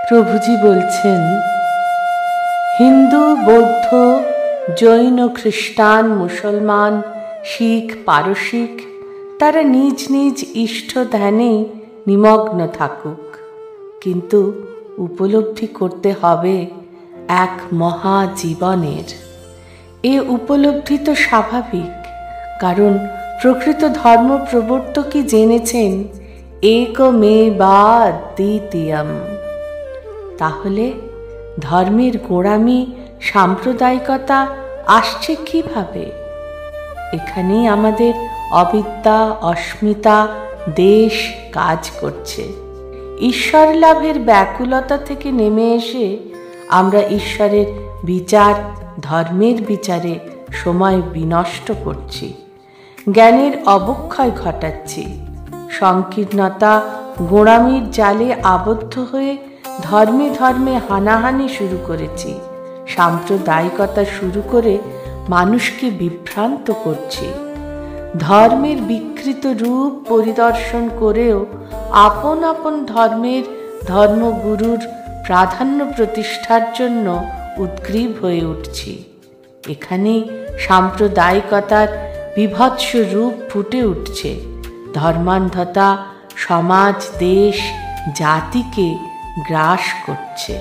প্রভুজি বলছেন, হিন্দু, বৌদ্ধ, জৈন, খ্রিস্টান, মুসলমান, শিখ, পারসিক তারা নিজ নিজ ইষ্ট ধ্যানে নিমগ্ন থাকুক, কিন্তু উপলব্ধি করতে হবে এক মহাজীবনের। এ উপলব্ধি তো স্বাভাবিক, কারণ প্রকৃত ধর্ম প্রবর্তকই জেনেছেন একমেবাদ্বিতীয়ম। তাহলে ধর্মের গোঁড়ামি, সাম্প্রদায়িকতা আসছে কিভাবে? এখানেই আমাদের অবিদ্যা, অস্মিতা, দেশ কাজ করছে। ঈশ্বর লাভের ব্যাকুলতা থেকে নেমে এসে আমরা ঈশ্বরের বিচার, ধর্মের বিচারে সময় বিনষ্ট করছি, জ্ঞানের অবক্ষয় ঘটাচ্ছি, সংকীর্ণতা, গোঁড়ামির জালে আবদ্ধ হয়ে ধর্মে ধর্মে হানাহানি শুরু করেছি, সাম্প্রদায়িকতা শুরু করে মানুষকে বিভ্রান্ত করছি। ধর্মের বিকৃত রূপ পরিদর্শন করেও আপন আপন ধর্মের ধর্মগুরুর প্রাধান্য প্রতিষ্ঠার জন্য উদ্গ্রীব হয়ে উঠছি। এখানেই সাম্প্রদায়িকতার বিভৎস রূপ ফুটে উঠছে। ধর্মান্ধতা সমাজ, দেশ, জাতিকে গ্রাস করছে।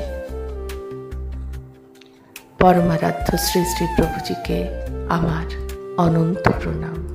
পরমারাধ্য শ্রী শ্রী প্রভুজিকে আমার অনন্ত প্রণাম।